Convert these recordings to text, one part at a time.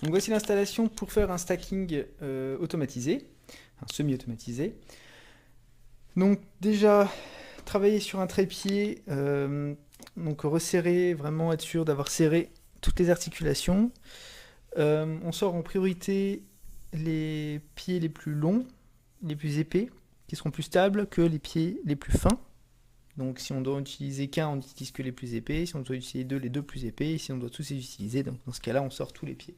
Donc voici l'installation pour faire un stacking automatisé, un semi-automatisé. Donc déjà, travailler sur un trépied, donc resserrer, vraiment être sûr d'avoir serré toutes les articulations. On sort en priorité les pieds les plus longs, les plus épais, qui seront plus stables que les pieds les plus fins. Donc si on doit utiliser qu'un, on n'utilise que les plus épais. Si on doit utiliser deux, les deux plus épais. Si on doit tous les utiliser, donc dans ce cas-là, on sort tous les pieds.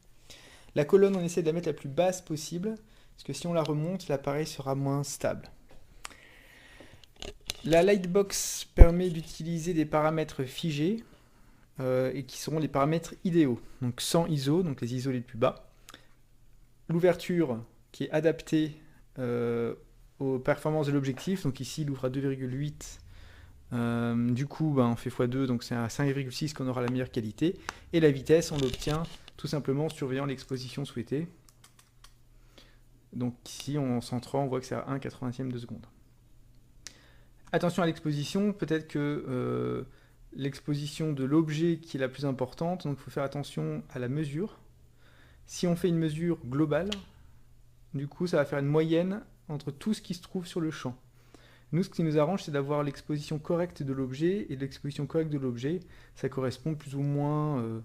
La colonne, on essaie de la mettre la plus basse possible, parce que si on la remonte, l'appareil sera moins stable. La Lightbox permet d'utiliser des paramètres figés, et qui seront les paramètres idéaux, donc sans ISO, donc les ISO les plus bas. L'ouverture qui est adaptée aux performances de l'objectif, donc ici il ouvre à 2,8, du coup on fait x2, donc c'est à 5,6 qu'on aura la meilleure qualité, et la vitesse on l'obtient tout simplement en surveillant l'exposition souhaitée. Donc ici en centrant on voit que c'est à 1/80 de seconde. Attention à l'exposition, peut-être que l'exposition de l'objet qui est la plus importante, donc il faut faire attention à la mesure. Si on fait une mesure globale, du coup ça va faire une moyenne entre tout ce qui se trouve sur le champ. Nous, ce qui nous arrange, c'est d'avoir l'exposition correcte de l'objet, et l'exposition correcte de l'objet, ça correspond plus ou moins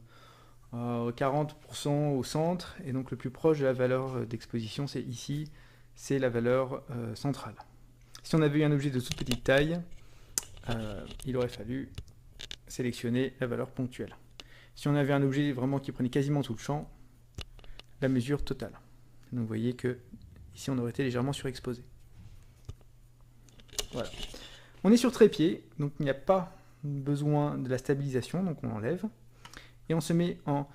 à 40% au centre, et donc le plus proche de la valeur d'exposition, c'est ici, c'est la valeur centrale. Si on avait eu un objet de toute petite taille, il aurait fallu sélectionner la valeur ponctuelle. Si on avait un objet vraiment qui prenait quasiment tout le champ, la mesure totale. Donc vous voyez que ici on aurait été légèrement surexposé. Voilà. On est sur trépied, donc il n'y a pas besoin de la stabilisation, donc on l'enlève. Et on se met en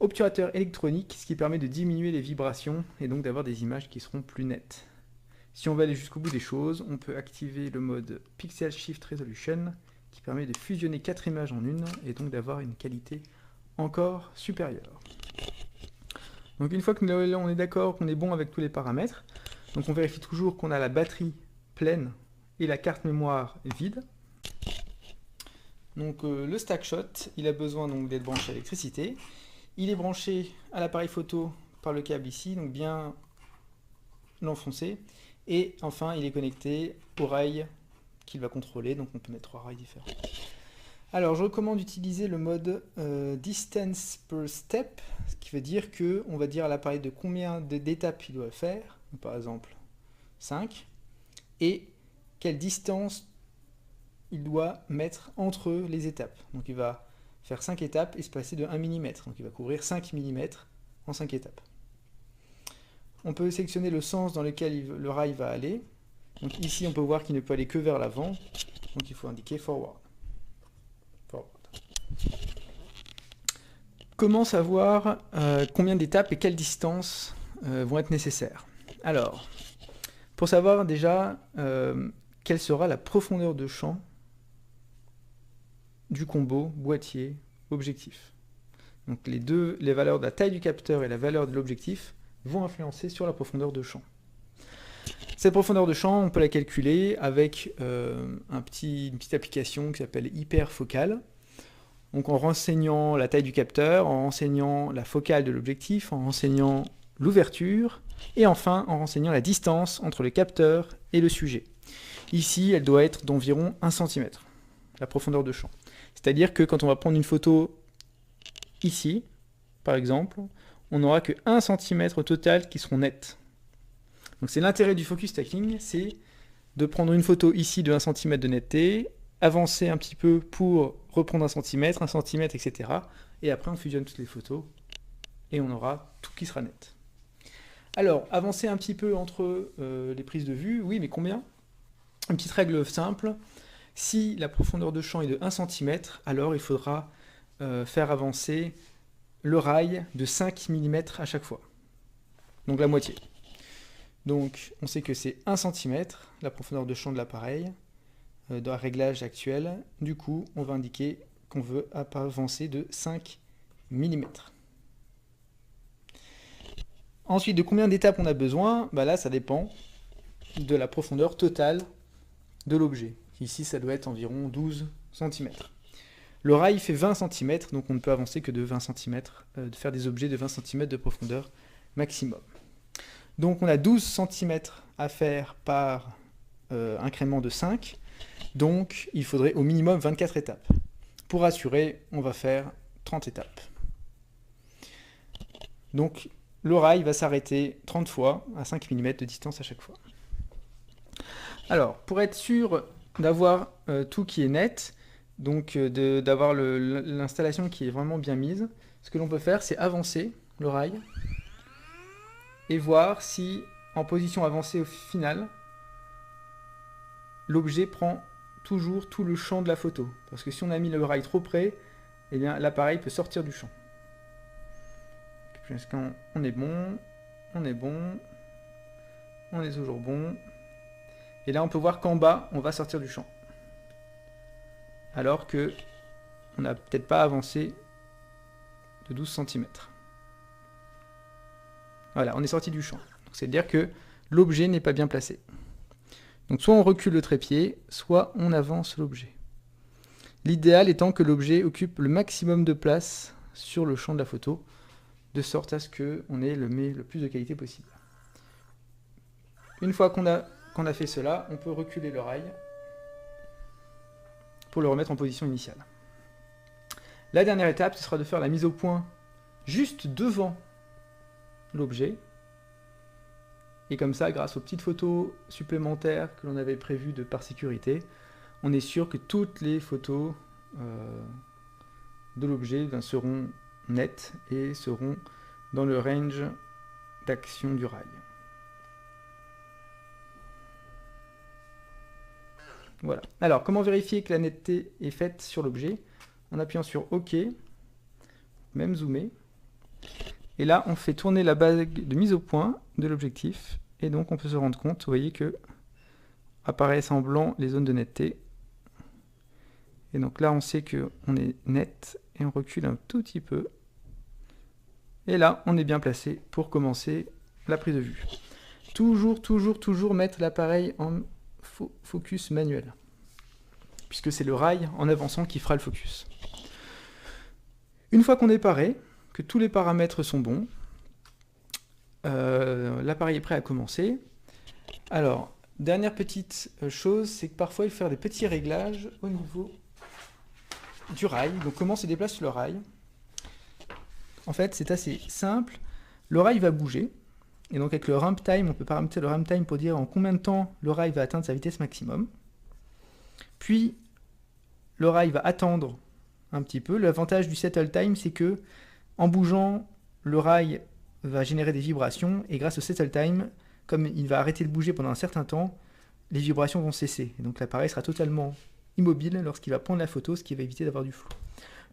obturateur électronique, ce qui permet de diminuer les vibrations et donc d'avoir des images qui seront plus nettes. Si on veut aller jusqu'au bout des choses, on peut activer le mode Pixel Shift Resolution, qui permet de fusionner 4 images en une, et donc d'avoir une qualité encore supérieure. Donc une fois que on est d'accord, qu'on est bon avec tous les paramètres, donc on vérifie toujours qu'on a la batterie pleine et la carte mémoire vide. Donc le Stackshot, il a besoin donc d'être branché à l'électricité. Il est branché à l'appareil photo par le câble ici, donc bien l'enfoncer. Et enfin, il est connecté au rail qu'il va contrôler, donc on peut mettre 3 rails différents. Alors, je recommande d'utiliser le mode distance per step, ce qui veut dire qu'on va dire à l'appareil de combien d'étapes il doit faire, par exemple 5, et quelle distance il doit mettre entre les étapes. Donc il va faire 5 étapes et se passer de 1 mm, donc il va couvrir 5 mm en 5 étapes. On peut sélectionner le sens dans lequel le rail va aller. Donc ici, on peut voir qu'il ne peut aller que vers l'avant. Donc il faut indiquer forward. Comment savoir combien d'étapes et quelle distance vont être nécessaires? Alors, pour savoir déjà quelle sera la profondeur de champ du combo boîtier-objectif. Donc les valeurs de la taille du capteur et la valeur de l'objectif vont influencer sur la profondeur de champ. Cette profondeur de champ, on peut la calculer avec une petite application qui s'appelle Hyperfocal. Donc en renseignant la taille du capteur, en renseignant la focale de l'objectif, en renseignant l'ouverture, et enfin en renseignant la distance entre le capteur et le sujet. Ici, elle doit être d'environ 1 cm, la profondeur de champ. C'est-à-dire que quand on va prendre une photo ici, par exemple, on n'aura que 1 cm au total qui seront nets. Donc c'est l'intérêt du focus stacking, c'est de prendre une photo ici de 1 cm de netteté, avancer un petit peu pour reprendre 1 cm, 1 cm, etc. Et après on fusionne toutes les photos et on aura tout qui sera net. Alors, avancer un petit peu entre les prises de vue, oui, mais combien? Une petite règle simple, si la profondeur de champ est de 1 cm, alors il faudra faire avancer le rail de 5 mm à chaque fois. Donc la moitié. Donc on sait que c'est 1 cm, la profondeur de champ de l'appareil, dans le réglage actuel. Du coup, on va indiquer qu'on veut avancer de 5 mm. Ensuite, de combien d'étapes on a besoin? Là, ça dépend de la profondeur totale de l'objet. Ici, ça doit être environ 12 cm. Le rail fait 20 cm, donc on ne peut avancer que de 20 cm, de faire des objets de 20 cm de profondeur maximum. Donc on a 12 cm à faire par incrément de 5, donc il faudrait au minimum 24 étapes. Pour assurer, on va faire 30 étapes. Donc le rail va s'arrêter 30 fois à 5 mm de distance à chaque fois. Alors, pour être sûr d'avoir tout qui est net, donc d'avoir l'installation qui est vraiment bien mise, ce que l'on peut faire, c'est avancer le rail et voir si, en position avancée au final, l'objet prend toujours tout le champ de la photo. Parce que si on a mis le rail trop près, eh bien l'appareil peut sortir du champ. On est bon, on est bon, on est toujours bon. Et là on peut voir qu'en bas, on va sortir du champ. Alors que on n'a peut-être pas avancé de 12 cm. Voilà, on est sorti du champ. C'est-à-dire que l'objet n'est pas bien placé. Donc soit on recule le trépied, soit on avance l'objet. L'idéal étant que l'objet occupe le maximum de place sur le champ de la photo, de sorte à ce qu'on ait le plus de qualité possible. Une fois qu'on a fait cela, on peut reculer le rail pour le remettre en position initiale. La dernière étape, ce sera de faire la mise au point juste devant l'objet. Et comme ça, grâce aux petites photos supplémentaires que l'on avait prévues par sécurité, on est sûr que toutes les photos de l'objet seront nettes et seront dans le range d'action du rail. Voilà. Alors, comment vérifier que la netteté est faite sur l'objet? En appuyant sur OK, même zoomé. Et là, on fait tourner la bague de mise au point de l'objectif. Et donc, on peut se rendre compte, vous voyez que apparaissent en blanc les zones de netteté. Et donc là, on sait qu'on est net et on recule un tout petit peu. Et là, on est bien placé pour commencer la prise de vue. Toujours mettre l'appareil en focus manuel, puisque c'est le rail en avançant qui fera le focus. Une fois qu'on est paré, que tous les paramètres sont bons, l'appareil est prêt à commencer. Alors, dernière petite chose, c'est que parfois il faut faire des petits réglages au niveau du rail. Donc comment se déplace le rail? En fait, c'est assez simple. Le rail va bouger. Et donc avec le ramp time, on peut paramétrer le ramp time pour dire en combien de temps le rail va atteindre sa vitesse maximum. Puis, le rail va attendre un petit peu. L'avantage du settle time, c'est que en bougeant, le rail va générer des vibrations. Et grâce au settle time, comme il va arrêter de bouger pendant un certain temps, les vibrations vont cesser. Et donc l'appareil sera totalement immobile lorsqu'il va prendre la photo, ce qui va éviter d'avoir du flou.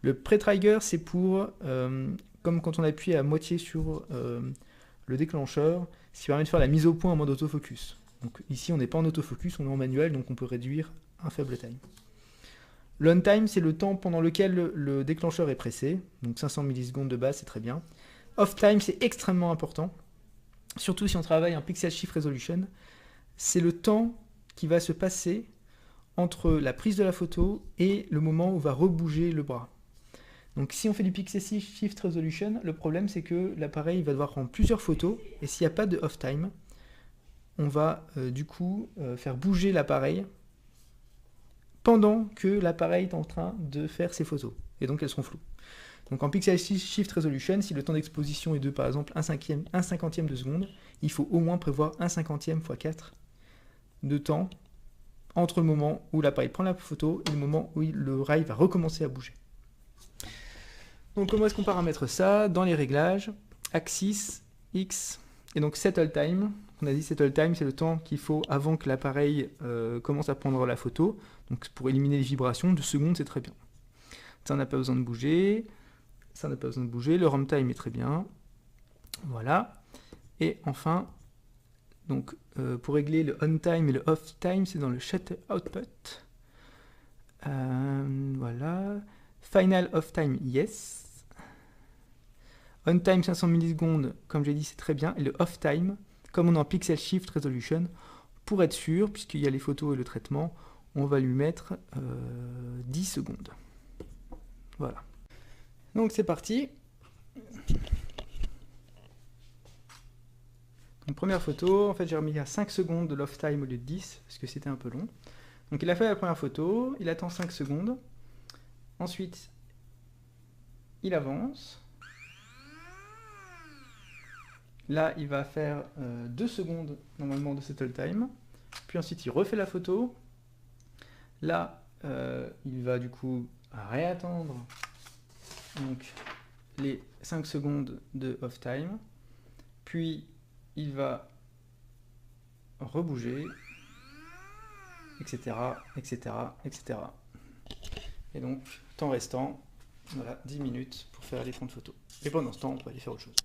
Le pre-trigger, c'est pour, comme quand on appuie à moitié sur le déclencheur, ce qui permet de faire la mise au point en mode autofocus. Donc ici, on n'est pas en autofocus, on est en manuel, donc on peut réduire un faible time. Le on time, c'est le temps pendant lequel le déclencheur est pressé, donc 500 millisecondes de base, c'est très bien. Off time, c'est extrêmement important, surtout si on travaille en pixel shift resolution. C'est le temps qui va se passer entre la prise de la photo et le moment où va rebouger le bras. Donc si on fait du pixel shift resolution, le problème c'est que l'appareil va devoir prendre plusieurs photos, et s'il n'y a pas de off time, on va du coup faire bouger l'appareil pendant que l'appareil est en train de faire ses photos, et donc elles seront floues. Donc en pixel shift resolution, si le temps d'exposition est de par exemple 1/50 de seconde, il faut au moins prévoir 1/50 x 4 de temps entre le moment où l'appareil prend la photo et le moment où le rail va recommencer à bouger. Donc comment est-ce qu'on paramètre ça? Dans les réglages, axis, X, et donc settle time. On a dit settle time, c'est le temps qu'il faut avant que l'appareil commence à prendre la photo. Donc pour éliminer les vibrations, 2 secondes c'est très bien. Ça n'a pas besoin de bouger, ça n'a pas besoin de bouger, le ramp time est très bien. Voilà. Et enfin, donc, pour régler le on time et le off time, c'est dans le shutter output. Voilà. Final off time, yes. On time 500 millisecondes, comme j'ai dit, c'est très bien. Et le off time, comme on est en pixel shift resolution, pour être sûr, puisqu'il y a les photos et le traitement, on va lui mettre 10 secondes. Voilà. Donc c'est parti. Donc première photo, en fait j'ai remis à 5 secondes de l'off time au lieu de 10, parce que c'était un peu long. Donc il a fait la première photo, il attend 5 secondes. Ensuite, il avance. Là, il va faire 2 secondes normalement de settle time. Puis ensuite, il refait la photo. Là, il va du coup réattendre donc, les 5 secondes de off time. Puis, il va rebouger, etc., etc., etc. Et donc, temps restant, voilà, 10 minutes pour faire les 30 photos. Et pendant ce temps, on peut aller faire autre chose.